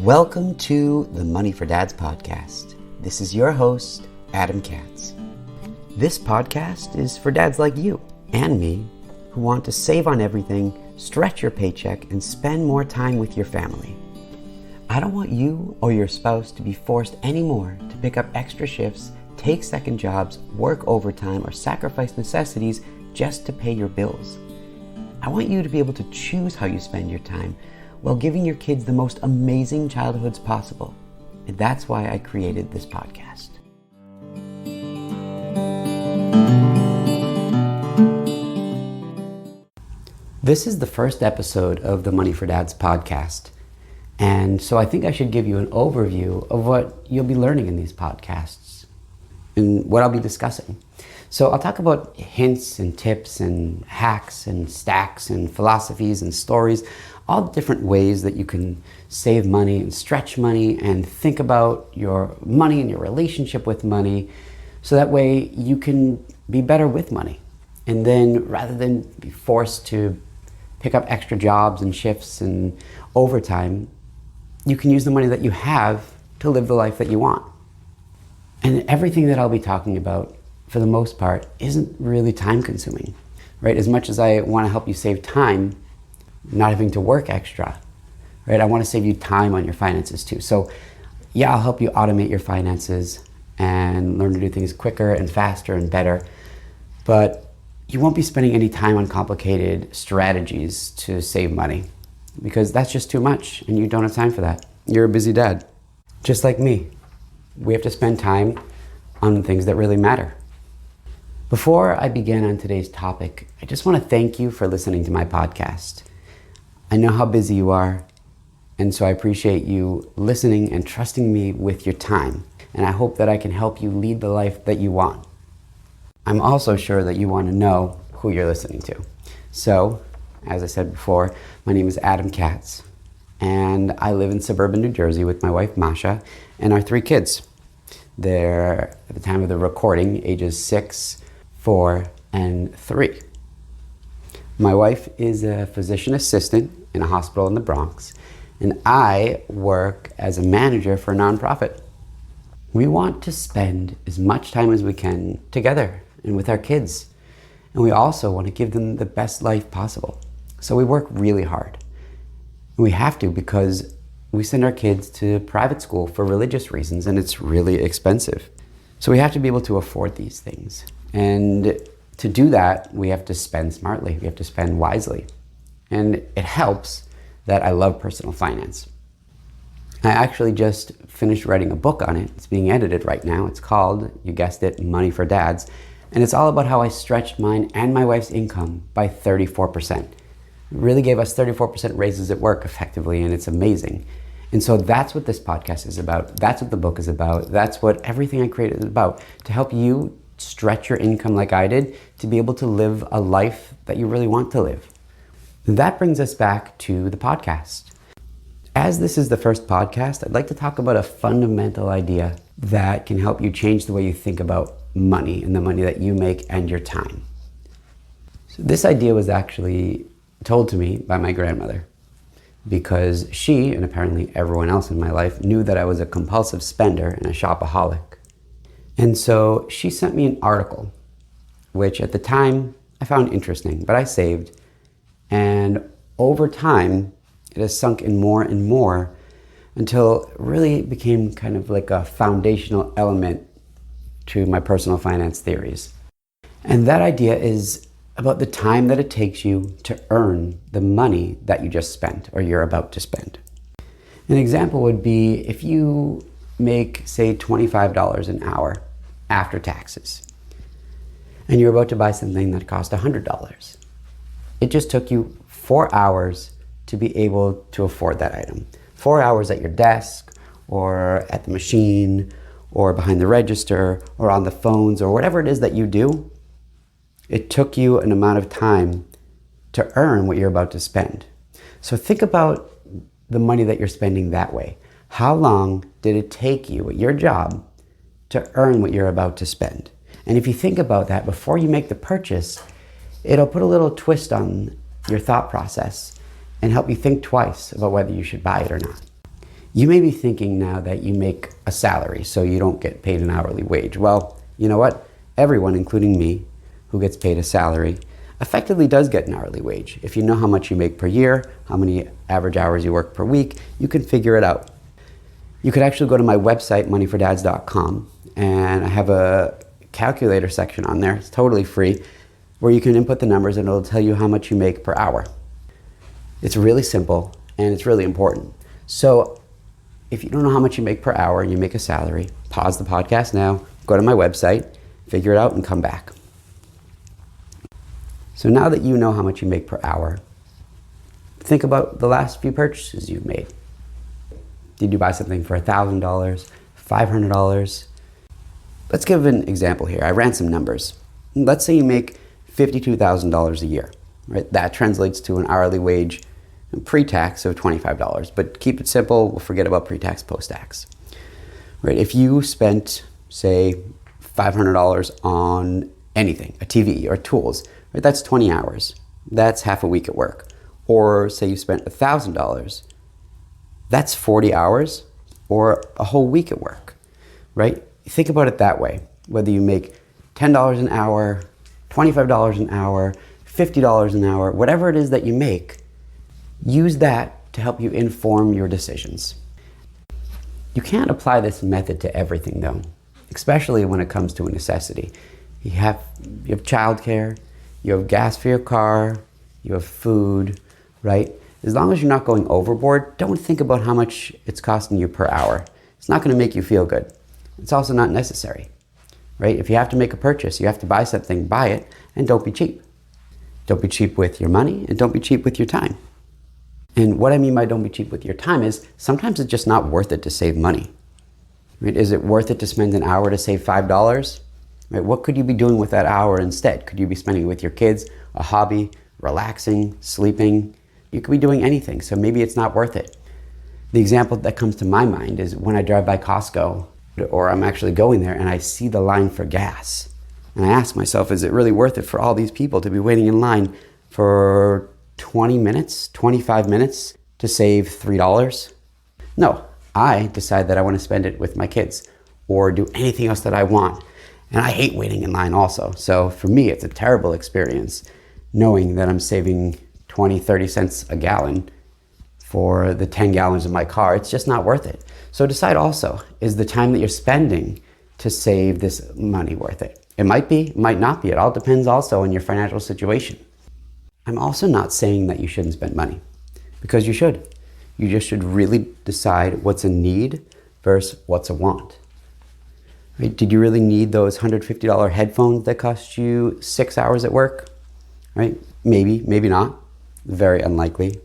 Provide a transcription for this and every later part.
Welcome to the Money for Dads podcast. This is your host, Adam Katz. This podcast is for dads like you and me who want to save on everything, stretch your paycheck, and spend more time with your family. I don't want you or your spouse to be forced anymore to pick up extra shifts, take second jobs, work overtime, or sacrifice necessities just to pay your bills. I want you to be able to choose how you spend your time while giving your kids the most amazing childhoods possible. And that's why I created this podcast. This is the first episode of the Money for Dads podcast. And so I think I should give you an overview of what you'll be learning in these podcasts and what I'll be discussing. So I'll talk about hints and tips and hacks and stacks and philosophies and stories, all the different ways that you can save money and stretch money and think about your money and your relationship with money, so that way you can be better with money. And then rather than be forced to pick up extra jobs and shifts and overtime, you can use the money that you have to live the life that you want. And everything that I'll be talking about, for the most part, isn't really time consuming, right? As much as I want to help you save time, not having to work extra, right? I want to save you time on your finances too. So yeah, I'll help you automate your finances and learn to do things quicker and faster and better. But you won't be spending any time on complicated strategies to save money, because that's just too much and you don't have time for that. You're a busy dad, just like me. We have to spend time on things that really matter. Before I begin on today's topic, I just want to thank you for listening to my podcast. I know how busy you are, and so I appreciate you listening and trusting me with your time, and I hope that I can help you lead the life that you want. I'm also sure that you want to know who you're listening to. So, as I said before, my name is Adam Katz, and I live in suburban New Jersey with my wife Masha and our 3 kids. They're, at the time of the recording, ages 6, 4, and 3. My wife is a physician assistant in a hospital in the Bronx, and I work as a manager for a nonprofit. We want to spend as much time as we can together and with our kids, and we also want to give them the best life possible. So we work really hard. We have to, because we send our kids to private school for religious reasons, and it's really expensive. So we have to be able to afford these things. And to do that, we have to spend smartly. We have to spend wisely. And it helps that I love personal finance. I actually just finished writing a book on it. It's being edited right now. It's called, you guessed it, Money for Dads. And it's all about how I stretched mine and my wife's income by 34%. It really gave us 34% raises at work effectively, and it's amazing. And so that's what this podcast is about. That's what the book is about. That's what everything I created is about, to help you stretch your income like I did, to be able to live a life that you really want to live. That brings us back to the podcast. As this is the first podcast, I'd like to talk about a fundamental idea that can help you change the way you think about money and the money that you make and your time. So this idea was actually told to me by my grandmother, because she, and apparently everyone else in my life, knew that I was a compulsive spender and a shopaholic. And so she sent me an article, which at the time I found interesting, but I saved. And over time, it has sunk in more and more until it really became kind of like a foundational element to my personal finance theories. And that idea is about the time that it takes you to earn the money that you just spent or you're about to spend. An example would be if you make, say, $25 an hour after taxes, and you're about to buy something that cost $100. It just took you 4 hours to be able to afford that item. 4 hours at your desk, or at the machine, or behind the register, or on the phones, or whatever it is that you do. It took you an amount of time to earn what you're about to spend. So think about the money that you're spending that way. How long did it take you at your job to earn what you're about to spend? And if you think about that before you make the purchase, it'll put a little twist on your thought process and help you think twice about whether you should buy it or not. You may be thinking now that you make a salary, so you don't get paid an hourly wage. Well, you know what? Everyone, including me, who gets paid a salary, effectively does get an hourly wage. If you know how much you make per year, how many average hours you work per week, you can figure it out. You could actually go to my website, moneyfordads.com, and I have a calculator section on there. It's totally free, where you can input the numbers and it'll tell you how much you make per hour. It's really simple and it's really important. So if you don't know how much you make per hour and you make a salary, pause the podcast now, go to my website, figure it out, and come back. So now that you know how much you make per hour, think about the last few purchases you've made. Did you buy something for $1,000, $500? Let's give an example here. I ran some numbers. Let's say you make $52,000 a year, right? That translates to an hourly wage pre-tax of $25, but keep it simple. We'll forget about pre-tax, post-tax, right? If you spent, say, $500 on anything, a TV or tools, right? That's 20 hours. That's half a week at work. Or say you spent $1,000, that's 40 hours or a whole week at work, right? Think about it that way. Whether you make $10 an hour, $25 an hour, $50 an hour, whatever it is that you make, use that to help you inform your decisions. You can't apply this method to everything though, especially when it comes to a necessity. You have childcare, you have gas for your car, you have food, right? As long as you're not going overboard, don't think about how much it's costing you per hour. It's not going to make you feel good. It's also not necessary, right? If you have to make a purchase, you have to buy something, buy it, and don't be cheap. Don't be cheap with your money, and don't be cheap with your time. And what I mean by don't be cheap with your time is sometimes it's just not worth it to save money. Right? Is it worth it to spend an hour to save $5? Right? What could you be doing with that hour instead? Could you be spending it with your kids, a hobby, relaxing, sleeping? You could be doing anything, so maybe it's not worth it. The example that comes to my mind is when I drive by Costco, or I'm actually going there and I see the line for gas. And I ask myself, is it really worth it for all these people to be waiting in line for 20 minutes, 25 minutes to save $3? No, I decide that I want to spend it with my kids or do anything else that I want. And I hate waiting in line also. So for me, it's a terrible experience knowing that I'm saving 20, 30 cents a gallon for the 10 gallons of my car. It's just not worth it. So decide also, is the time that you're spending to save this money worth it? It might be, it might not be. It all depends also on your financial situation. I'm also not saying that you shouldn't spend money, because you should. You just should really decide what's a need versus what's a want. Right? Did you really need those $150 headphones that cost you 6 hours at work? Right? Maybe, maybe not. Very unlikely.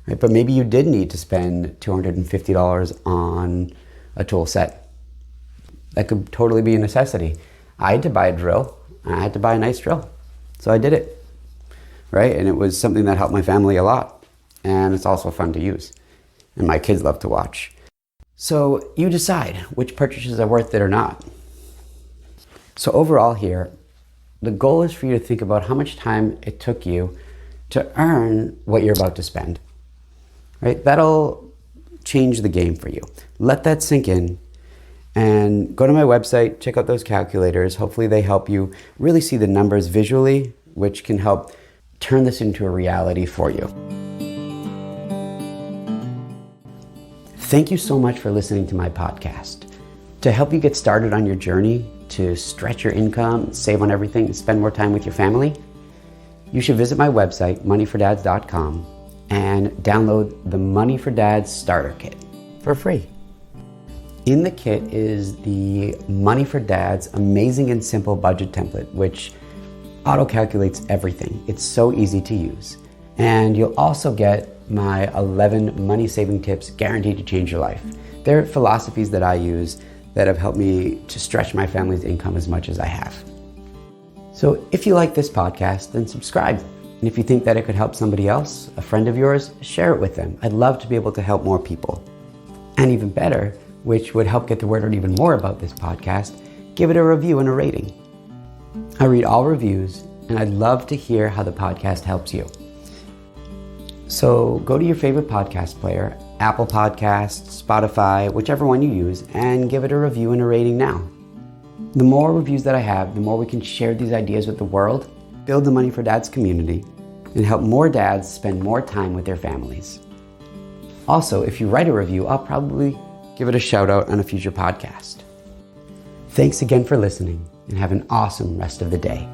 Right? But maybe you did need to spend $250 on a tool set. That could totally be a necessity. I had to buy a drill, and I had to buy a nice drill. So I did it. Right? And it was something that helped my family a lot. And it's also fun to use. And my kids love to watch. So you decide which purchases are worth it or not. So overall here, the goal is for you to think about how much time it took you to earn what you're about to spend. Right? That'll change the game for you. Let that sink in and go to my website, check out those calculators. Hopefully they help you really see the numbers visually, which can help turn this into a reality for you. Thank you so much for listening to my podcast. To help you get started on your journey to stretch your income, save on everything, and spend more time with your family, you should visit my website, moneyfordads.com, and download the Money for Dads Starter Kit for free. In the kit is the Money for Dads Amazing and Simple Budget Template, which auto-calculates everything. It's so easy to use. And you'll also get my 11 money-saving tips guaranteed to change your life. They're philosophies that I use that have helped me to stretch my family's income as much as I have. So if you like this podcast, then subscribe. And if you think that it could help somebody else, a friend of yours, share it with them. I'd love to be able to help more people. And even better, which would help get the word out even more about this podcast, give it a review and a rating. I read all reviews, and I'd love to hear how the podcast helps you. So go to your favorite podcast player Apple Podcasts, Spotify, whichever one you use, and give it a review and a rating now. The more reviews that I have, the more we can share these ideas with the world, build the Money for Dads community, and help more dads spend more time with their families. Also, if you write a review, I'll probably give it a shout out on a future podcast. Thanks again for listening, and have an awesome rest of the day.